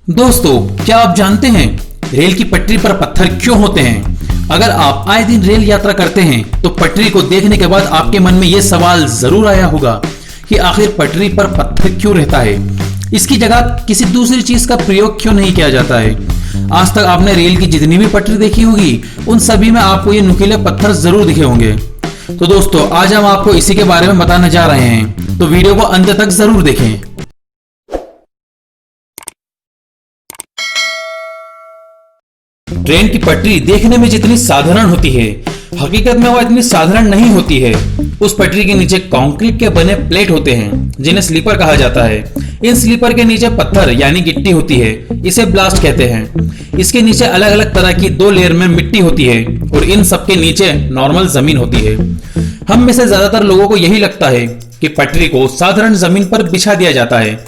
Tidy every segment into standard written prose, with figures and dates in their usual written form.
दोस्तों, क्या आप जानते हैं रेल की पटरी पर पत्थर क्यों होते हैं? अगर आप आए दिन रेल यात्रा करते हैं तो पटरी को देखने के बाद आपके मन में यह सवाल जरूर आया होगा कि आखिर पटरी पर पत्थर क्यों रहता है? इसकी जगह किसी दूसरी चीज का प्रयोग क्यों नहीं किया जाता है? आज तक आपने रेल की जितनी भी पटरी देखी होगी उन सभी में आपको ये नुकीले पत्थर जरूर दिखे होंगे। तो दोस्तों, आज हम आपको इसी के बारे में बताने जा रहे हैं, तो वीडियो को अंत तक जरूर देखें। ट्रेन की पटरी देखने में जितनी साधारण होती है, हकीकत में वह इतनी साधारण नहीं होती है। उस पटरी के नीचे कंक्रीट के बने प्लेट होते हैं जिन्हें स्लीपर कहा जाता है। इन स्लीपर के नीचे पत्थर यानी गिट्टी होती है, इसे ब्लास्ट कहते हैं। इसके नीचे अलग अलग तरह की 2 लेयर में मिट्टी होती है और इन सबके नीचे नॉर्मल जमीन होती है। हम में से ज्यादातर लोगों को यही लगता है कि पटरी को साधारण जमीन पर बिछा दिया जाता है,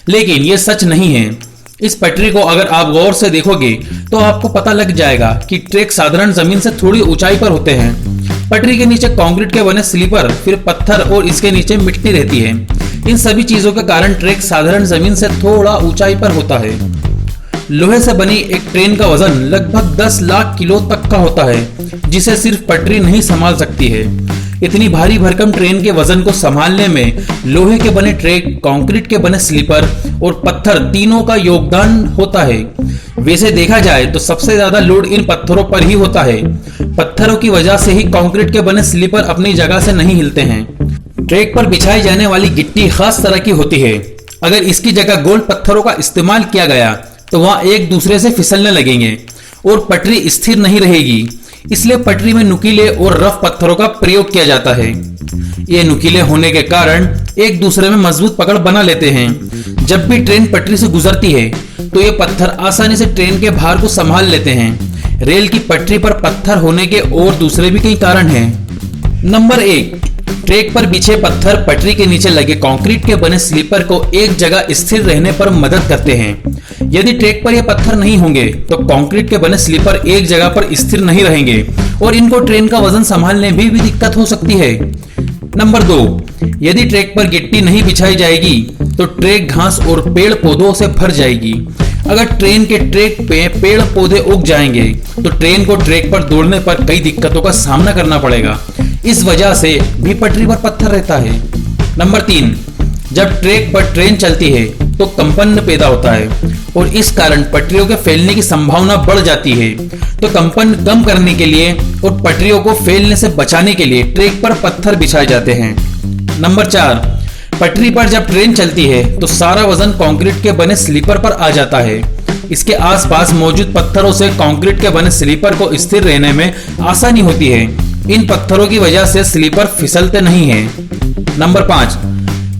लेकिन यह सच नहीं है। इस पटरी को अगर आप गौर से देखोगे तो आपको पता लग जाएगा कि ट्रैक साधारण जमीन से थोड़ी ऊंचाई पर होते हैं। पटरी के नीचे कंक्रीट के बने स्लीपर, फिर पत्थर और इसके नीचे मिट्टी रहती है। इन सभी चीजों के कारण ट्रैक साधारण जमीन से थोड़ा ऊंचाई पर होता है। लोहे से बनी एक ट्रेन का वजन लगभग 10 लाख किलो तक का होता है, जिसे सिर्फ पटरी नहीं संभाल सकती है। इतनी भारी भरकम ट्रेन के वजन को संभालने में लोहे के बने ट्रैक, कंक्रीट के बने स्लीपर और पत्थर तीनों का योगदान होता है। वैसे देखा जाए तो सबसे ज्यादा लोड इन पत्थरों पर ही होता है। पत्थरों की वजह से ही कंक्रीट के बने स्लीपर अपनी जगह से नहीं हिलते हैं। ट्रैक पर बिछाई जाने वाली गिट्टी खास तरह की होती है। अगर इसकी जगह गोल पत्थरों का इस्तेमाल किया गया तो वहां एक दूसरे से फिसलने लगेंगे और पटरी स्थिर नहीं रहेगी। इसलिए पटरी में नुकीले और रफ पत्थरों का प्रयोग किया जाता है। ये नुकीले होने के कारण एक दूसरे में मजबूत पकड़ बना लेते हैं। जब भी ट्रेन पटरी से गुजरती है तो ये पत्थर आसानी से ट्रेन के भार को संभाल लेते हैं। रेल की पटरी पर पत्थर होने के और दूसरे भी कई कारण हैं। नंबर 1, ट्रैक पर बिछे पत्थर पटरी के नीचे लगे कंक्रीट के बने स्लीपर को एक जगह स्थिर रहने पर मदद करते हैं। यदि ट्रैक पर ये पत्थर नहीं होंगे तो कंक्रीट के बने स्लीपर एक जगह पर स्थिर नहीं रहेंगे और इनको ट्रेन का वजन संभालने में भी दिक्कत हो सकती है। नंबर 2, यदि ट्रैक पर गिट्टी नहीं बिछाई जाएगी तो ट्रैक घास और पेड़ पौधों से भर जाएगी। अगर ट्रेन के ट्रैक पे पेड़ पौधे उग जाएंगे तो ट्रेन को ट्रैक पर दौड़ने पर कई दिक्कतों का सामना करना पड़ेगा। इस वजह से भी पटरी पर पत्थर रहता है। नंबर 3, जब ट्रैक पर ट्रेन चलती है तो कंपन पैदा होता है और इस कारण पटरियों के फैलने की संभावना बढ़ जाती है। तो कंपन कम करने के लिए और पटरियों को फैलने से बचाने के लिए ट्रैक पर पत्थर बिछाए जाते हैं। नंबर 4, पटरी पर जब ट्रेन चलती है तो सारा वजन कंक्रीट के बने स्लीपर पर आ जाता है। इसके आसपास मौजूद पत्थरों से कंक्रीट के बने स्लीपर को स्थिर रहने में आसानी होती है। इन पत्थरों की वजह से स्लीपर फिसलते नहीं हैं। नंबर 5,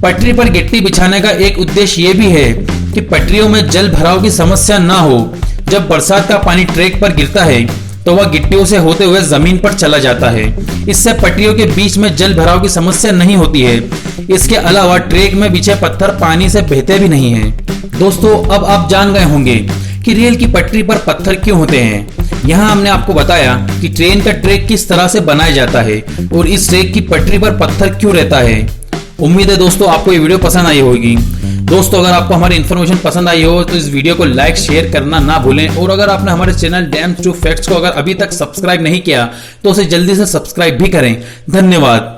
पटरी पर गिट्टी बिछाने का एक उद्देश्य ये भी है कि पटरियों में जल भराव की समस्या ना हो। जब बरसात का पानी ट्रैक पर गिरता है तो वह गिट्टियों से होते हुए जमीन पर चला जाता है। इससे पटरियों के बीच में जल भराव की समस्या नहीं होती है। इसके अलावा ट्रैक में बिछे पत्थर पानी से बहते भी नहीं हैं। दोस्तों, अब आप जान गए होंगे कि रेल की पटरी पर पत्थर क्यों होते हैं। यहाँ हमने आपको बताया कि ट्रेन का ट्रैक किस तरह से बनाया जाता है और इस ट्रैक की पटरी पर पत्थर क्यों रहता है। उम्मीद है दोस्तों आपको ये वीडियो पसंद आई होगी। दोस्तों, अगर आपको हमारी इन्फॉर्मेशन पसंद आई हो तो इस वीडियो को लाइक शेयर करना ना भूलें और अगर आपने हमारे चैनल डैम्स टू फैक्ट्स को अगर अभी तक सब्सक्राइब नहीं किया तो उसे जल्दी से सब्सक्राइब भी करें। धन्यवाद।